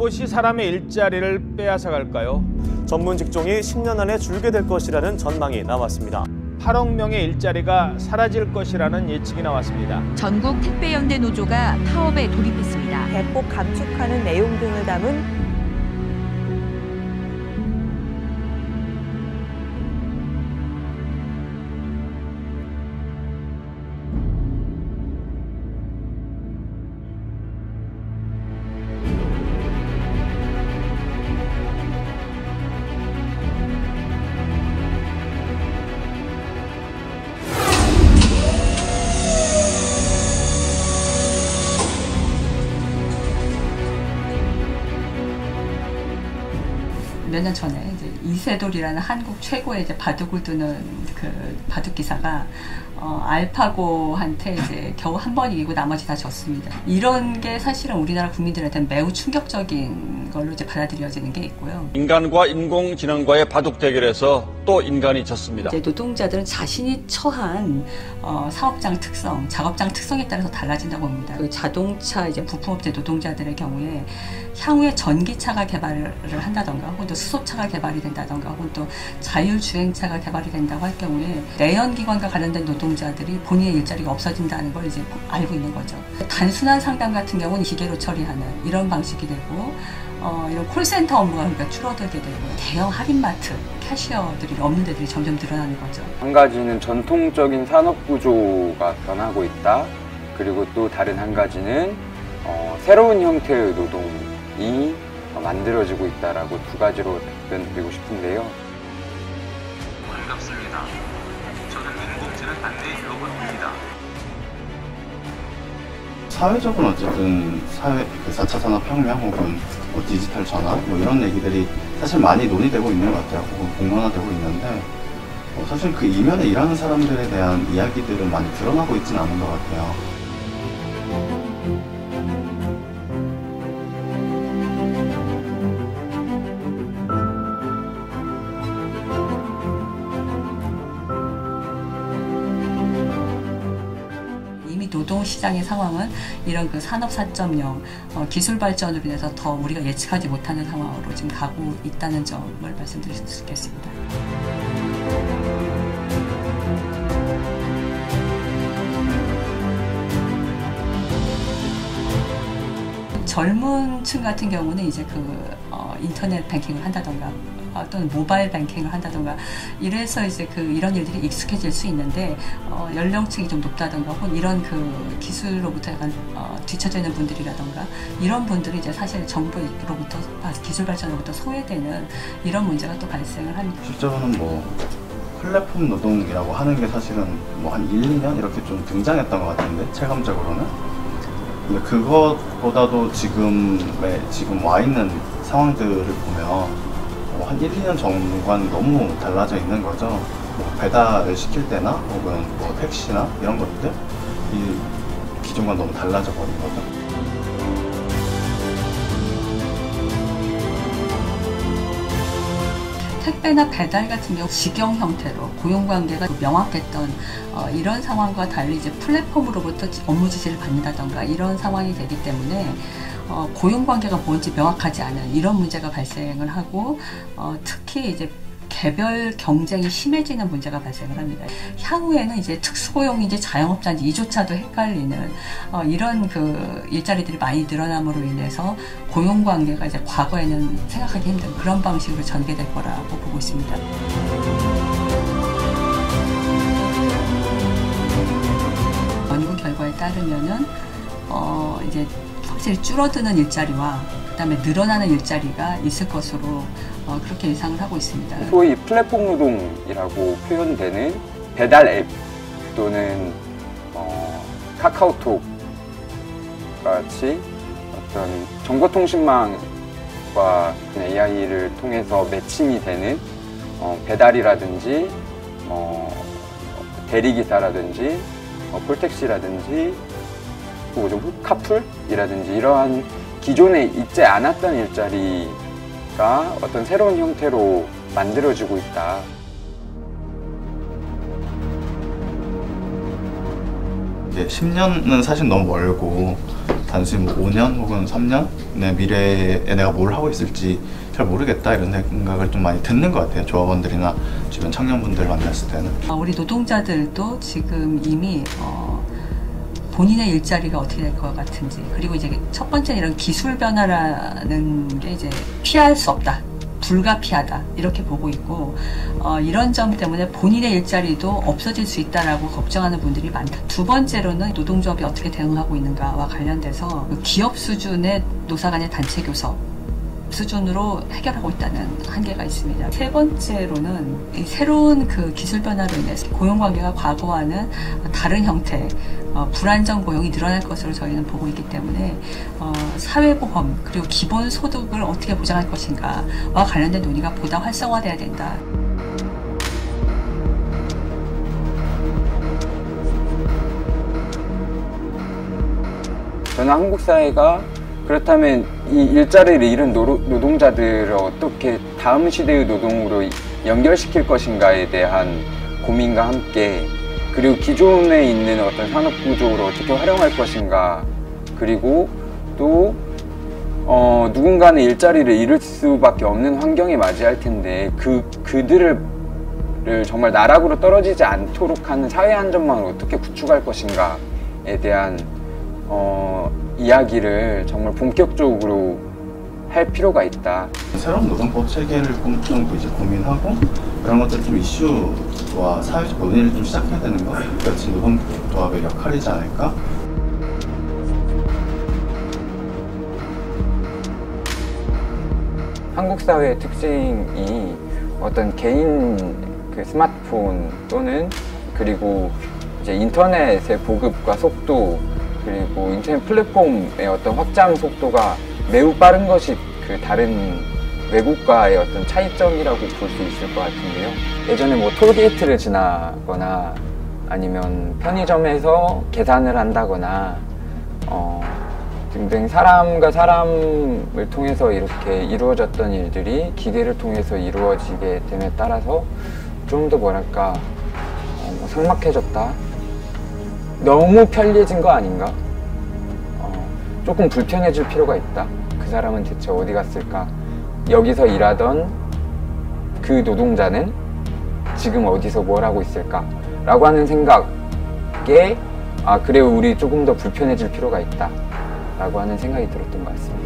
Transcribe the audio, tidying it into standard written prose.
무엇이 사람의 일자리를 빼앗아갈까요? 전문 직종이 10년 안에 줄게 될 것이라는 전망이 나왔습니다. 8억 명의 일자리가 사라질 것이라는 예측이 나왔습니다. 전국 택배연대 노조가 파업에 돌입했습니다. 대폭 감축하는 내용 등을 담은 몇 년 전에 이제 이세돌이라는 한국 최고의 이제 바둑을 두는 그 바둑 기사가 알파고한테 이제 겨우 한 번 이기고 나머지 다 졌습니다. 이런 게 사실은 우리나라 국민들한테는 매우 충격적인 걸로 이제 받아들여지는 게 있고요. 인간과 인공지능과의 바둑 대결에서 또 인간이 졌습니다. 이제 노동자들은 자신이 처한 사업장 특성, 작업장 특성에 따라서 달라진다고 봅니다. 그 자동차 이제 부품업체 노동자들의 경우에 향후에 전기차가 개발을 한다던가, 혹은 또 수소차가 개발이 된다던가, 혹은 또 자율주행차가 개발이 된다고 할 경우에 내연기관과 관련된 노동자들이 본인의 일자리가 없어진다는 걸 이제 알고 있는 거죠. 단순한 상담 같은 경우는 기계로 처리하는 이런 방식이 되고, 이런 콜센터 업무가 그러니까 줄어들게 되고, 대형 할인마트, 캐시어들이 없는 데들이 점점 늘어나는 거죠. 한 가지는 전통적인 산업 구조가 변하고 있다. 그리고 또 다른 한 가지는 새로운 형태의 노동이 만들어지고 있다라고 두 가지로 답변드리고 싶은데요. 반갑습니다. 저는 인공지능 안내 로봇입니다. 사회적으로 어쨌든 그 4차 산업혁명 혹은 뭐 디지털 전환 뭐 이런 얘기들이 사실 많이 논의되고 있는 것 같아요. 혹은 공론화되고 있는데 사실 그 이면에 일하는 사람들에 대한 이야기들은 많이 드러나고 있지는 않은 것 같아요. 노동시장의 상황은 이런 그 산업 4.0 기술 발전으로 인해서 더 우리가 예측하지 못하는 상황으로 지금 가고 있다는 점을 말씀드릴 수 있겠습니다. 젊은 층 같은 경우는 이제 그 인터넷 뱅킹을 한다던가 또는 모바일 뱅킹을 한다던가 이래서 이제 이런 일들이 익숙해질 수 있는데 연령층이 좀 높다던가 혹은 이런 그 기술로부터 약간 뒤처져 있는 분들이라던가 이런 분들이 이제 사실 정부로부터 기술 발전으로부터 소외되는 이런 문제가 또 발생을 합니다. 실제로는 뭐 플랫폼 노동이라고 하는 게 사실은 뭐 한 1, 2년 이렇게 좀 등장했던 것 같은데 체감적으로는. 근데 그것보다도 지금 와 있는 상황들을 보면 한 1, 2년 전과는 너무 달라져 있는 거죠. 뭐 배달을 시킬 때나 혹은 뭐 택시나 이런 것들 이 기존과 너무 달라져 버린 거죠. 택배나 배달 같은 경우 직영 형태로 고용관계가 명확했던 이런 상황과 달리 이제 플랫폼으로부터 업무 지시를 받는다던가 이런 상황이 되기 때문에 고용관계가 뭔지 명확하지 않은 이런 문제가 발생을 하고 특히 이제 개별 경쟁이 심해지는 문제가 발생을 합니다. 향후에는 이제 특수고용인지 자영업자인지 이조차도 헷갈리는 이런 그 일자리들이 많이 늘어남으로 인해서 고용관계가 이제 과거에는 생각하기 힘든 그런 방식으로 전개될 거라고 보고 있습니다. 연구 결과에 따르면은 이제 확실히 줄어드는 일자리와 그다음에 늘어나는 일자리가 있을 것으로 그렇게 예상을 하고 있습니다. 소위 플랫폼 노동이라고 표현되는 배달 앱 또는 카카오톡 같이 어떤 정보통신망과 AI를 통해서 매칭이 되는 배달이라든지 대리기사라든지 콜택시라든지 카풀이라든지 이러한 기존에 있지 않았던 일자리가 어떤 새로운 형태로 만들어지고 있다. 이제 10년은 사실 너무 멀고 단순히 뭐 5년 혹은 3년의 미래에 내가 뭘 하고 있을지 잘 모르겠다 이런 생각을 좀 많이 듣는 것 같아요. 조합원들이나 주변 청년분들 만났을 때는. 우리 노동자들도 지금 이미 본인의 일자리가 어떻게 될 것 같은지, 그리고 이제 첫 번째는 이런 기술 변화라는 게 이제 피할 수 없다, 불가피하다 이렇게 보고 있고, 이런 점 때문에 본인의 일자리도 없어질 수 있다라고 걱정하는 분들이 많다. 두 번째로는 노동조합이 어떻게 대응하고 있는가와 관련돼서 기업 수준의 노사 간의 단체 교섭 수준으로 해결하고 있다는 한계가 있습니다. 세 번째로는 이 새로운 그 기술 변화로 인해서 고용관계가 과거와는 다른 형태, 불안정 고용이 늘어날 것으로 저희는 보고 있기 때문에 사회보험 그리고 기본소득을 어떻게 보장할 것인가와 관련된 논의가 보다 활성화돼야 된다. 저는 한국 사회가 그렇다면 이 일자리를 잃은 노동자들을 어떻게 다음 시대의 노동으로 연결시킬 것인가에 대한 고민과 함께, 그리고 기존에 있는 어떤 산업 구조를 어떻게 활용할 것인가, 그리고 또 누군가는 일자리를 잃을 수밖에 없는 환경에 맞이할 텐데 그들을 정말 나락으로 떨어지지 않도록 하는 사회 안전망을 어떻게 구축할 것인가에 대한 이야기를 정말 본격적으로 할 필요가 있다. 새로운 노동법 체계를 좀 이제 고민하고 그런 것들 좀 이슈와 사회적 논의를 좀 시작해야 되는 거, 그것이 노동조합의 역할이지 않을까? 한국 사회의 특징이 어떤 개인 그 스마트폰 또는 그리고 이제 인터넷의 보급과 속도, 그리고 인터넷 플랫폼의 어떤 확장 속도가 매우 빠른 것이 그 다른 외국과의 어떤 차이점이라고 볼 수 있을 것 같은데요. 예전에 뭐 톨게이트를 지나거나 아니면 편의점에서 계산을 한다거나 등등 사람과 사람을 통해서 이렇게 이루어졌던 일들이 기계를 통해서 이루어지게 됨에 따라서 좀 더 뭐랄까 삭막해졌다, 너무 편리해진 거 아닌가? 조금 불편해질 필요가 있다. 그 사람은 대체 어디 갔을까? 여기서 일하던 그 노동자는 지금 어디서 뭘 하고 있을까? 라고 하는 생각에 그래 우리 조금 더 불편해질 필요가 있다 라고 하는 생각이 들었던 것 같습니다.